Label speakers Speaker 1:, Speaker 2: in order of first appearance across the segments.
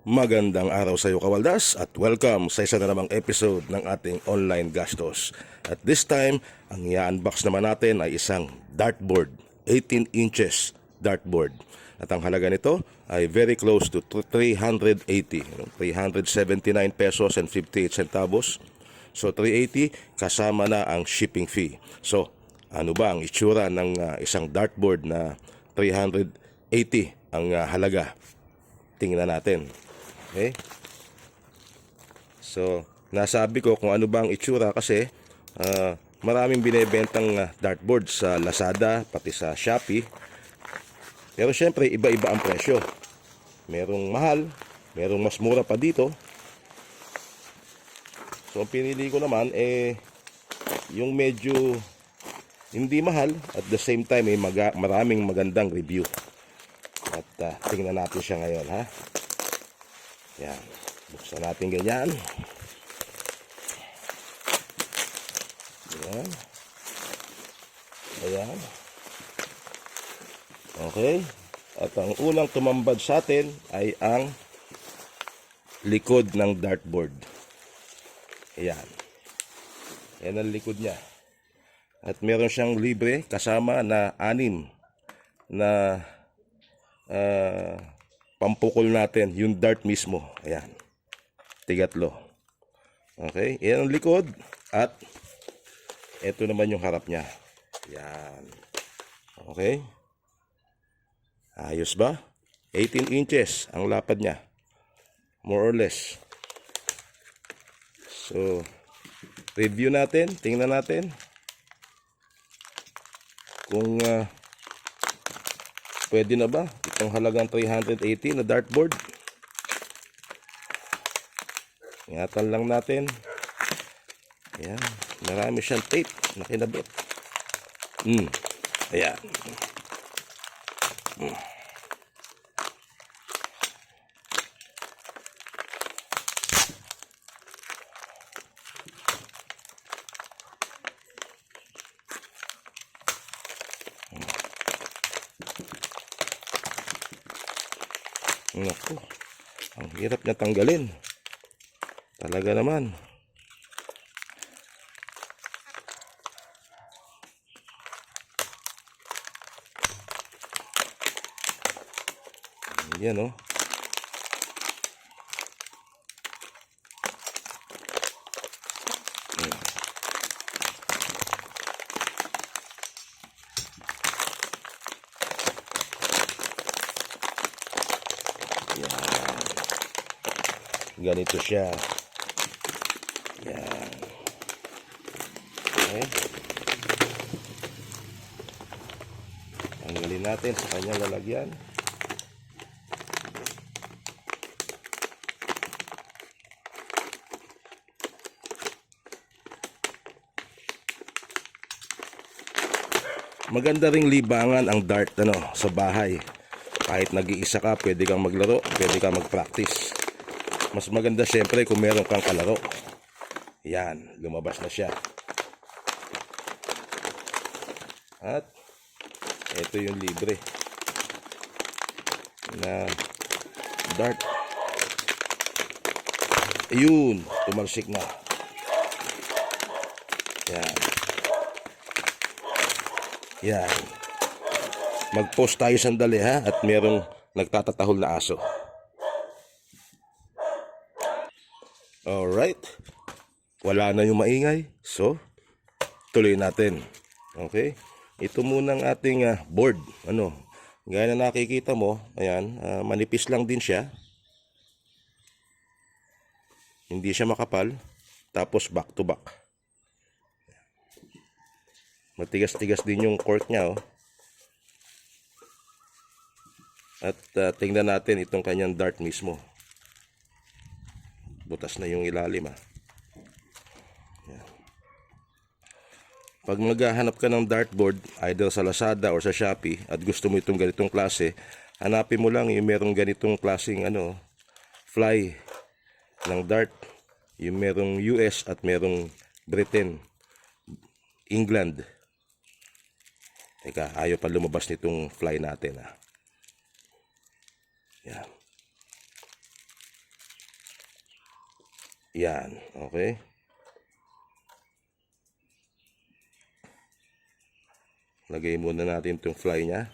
Speaker 1: Magandang araw sa iyo, Kawaldas, at welcome sa isa na namang episode ng ating online gastos. At this time, ang i-unbox naman natin ay isang dartboard, 18 inches dartboard. At ang halaga nito ay very close to 380, 379 pesos and 58 centavos. So 380 kasama na ang shipping fee. So ano ba ang itsura ng isang dartboard na 380 ang halaga? Tingnan natin. Okay? So, nasabi ko kung ano ba ang itsura kasi maraming binebentang dartboard sa Lazada, pati sa Shopee. Pero syempre, iba-iba ang presyo. Merong mahal, merong mas mura pa dito. So, ang pinili ko naman yung medyo hindi mahal at the same time maraming magandang review. At tingnan natin siya ngayon, ha? Yan. Buksan natin ganyan. Ayan. Ayan. Okay. At ang unang tumambad sa atin ay ang likod ng dartboard. Ayan. Ayan ang likod niya. At meron siyang libre kasama na 6 na pampukol natin yung dart mismo. Ayan. Tigatlo. Okay. Ayan ang likod. At ito naman yung harap niya. Ayan. Okay. Ayos ba? 18 inches ang lapad niya. More or less. So, review natin. Tingnan natin. Kung pwede na ba itong halagang 380 na dartboard. Ingatan lang natin. Ayan. Marami siyang tape na kinabit. Ayan. Naku, ang hirap niya tanggalin. Talaga naman. Yan, oh. Ganito siya. Yan. Okay. Tanggalin natin sa kanyang lalagyan. Maganda ring libangan ang dart sa bahay. Kahit nag-iisa ka, pwede kang maglaro, pwede kang mag-practice. Mas maganda syempre kung meron kang kalaro. Yan, lumabas na siya. At ito yung libre na dart. Ayun, tumalsik na. Yan. Yan. Mag-post tayo sandali, ha? At merong nagtatatahol na aso. Alright. Wala na yung maingay. So, tuloy natin. Okay. Ito muna ang ating board. Gaya na nakikita mo. Ayan. Manipis lang din siya. Hindi siya makapal. Tapos back to back. Matigas-tigas din yung cork niya. At tingnan natin itong kanyang dart mismo. Butas na yung ilalim. Yan. Pag maghahanap ka ng dartboard either sa Lazada or sa Shopee at gusto mo itong ganitong klase, hanapin mo lang yung merong ganitong klaseng fly ng dart, yung merong US at merong Britain, England. Teka, ayaw pa lumabas nitong fly natin. Yan. Yan, okay. Lagay muna natin itong fly niya.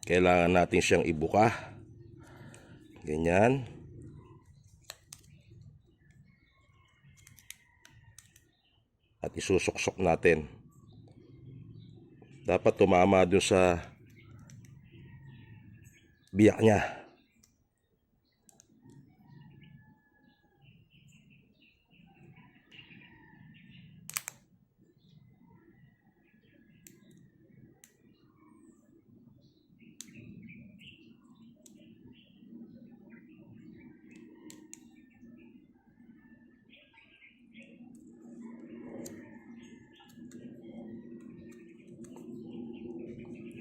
Speaker 1: Kailangan natin siyang ibuka. Ganyan. At isusuksok natin. Dapat tumama dun sa biyak niya.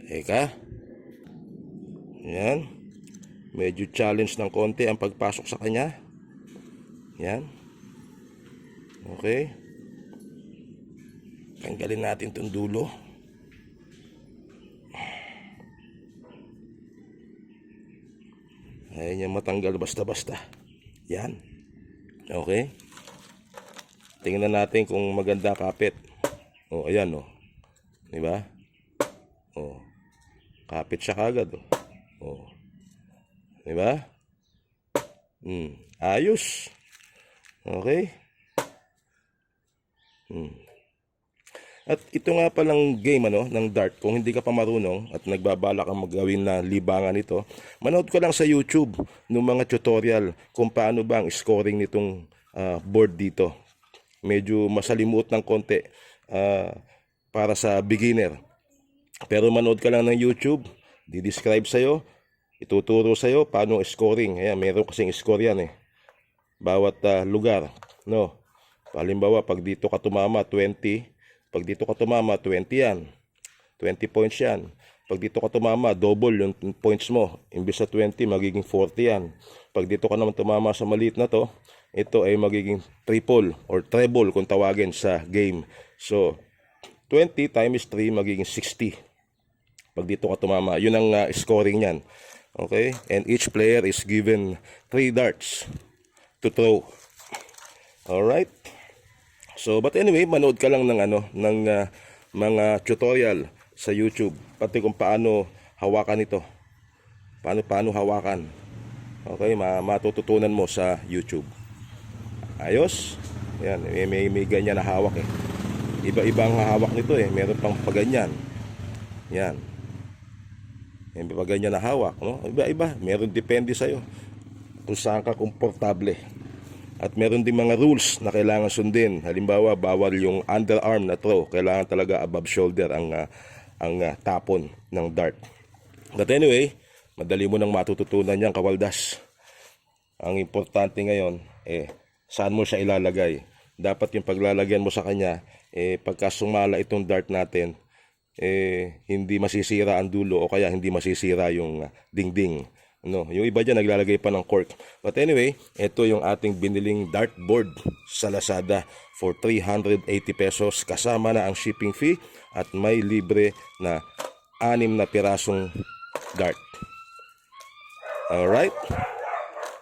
Speaker 1: Eka. Yan. Medyo challenge ng konti ang pagpasok sa kanya. Yan. Okay. Tanggalin natin itong dulo. Ayaw niya matanggal basta-basta. Yan. Okay. Tingnan natin kung maganda kapit. Oh, ayan oh. Diba? Oh. Kapit siya kagad oh. Oh. Diba? Ayos. Okay. At ito nga palang game ng dart. Kung hindi ka pa marunong at nagbabala kang magawin na libangan nito, manood ka lang sa YouTube ng mga tutorial kung paano ba ang scoring nitong board dito. Medyo masalimuot ng konti para sa beginner. Pero manood ka lang ng YouTube, di-describe sa'yo, ituturo sa'yo paano scoring. Ayan, meron kasing score yan eh. Bawat lugar, no? Halimbawa, pag dito ka tumama, 20. Pag dito ka tumama, 20 yan. 20 points yan. Pag dito ka tumama, double yung points mo. Imbis sa 20, magiging 40 yan. Pag dito ka naman tumama sa maliit na to, ito ay magiging triple or treble kung tawagin sa game. So, 20 times 3 magiging 60. Pag dito ka tumama, yun ang scoring niyan. Okay? And each player is given 3 darts to throw. Alright? So, but anyway, manood ka lang ng mga tutorial sa YouTube, pati kung paano hawakan ito. Paano hawakan. Okay, matututunan mo sa YouTube. Ayos? Yan, may ganyan na hawak eh. Iba-iba ang hawak nito eh. Meron pang paganyan. Yan. May paganyan na hawak, no? Iba-iba. Meron depende sa'yo kung saan ka komportable. At meron din mga rules na kailangan sundin. Halimbawa, bawal yung underarm na throw. Kailangan talaga above shoulder ang tapon ng dart. But anyway, madali mo nang matututunan yan, kawaldas. Ang importante ngayon, saan mo siya ilalagay. Dapat yung paglalagyan mo sa kanya, pagka sumala itong dart natin, hindi masisira ang dulo o kaya hindi masisira yung dingding. No, yung iba dyan naglalagay pa ng cork. But anyway, ito yung ating biniling dartboard sa Lazada for 380 pesos kasama na ang shipping fee at may libre na 6 na pirasong dart. Alright.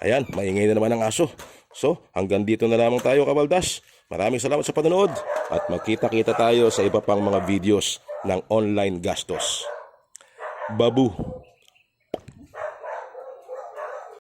Speaker 1: Ayan, maingay na naman ang aso. So, hanggang dito na lamang tayo, kabaldas. Maraming salamat sa panonood at magkita-kita tayo sa iba pang mga videos ng online gastos. Babu.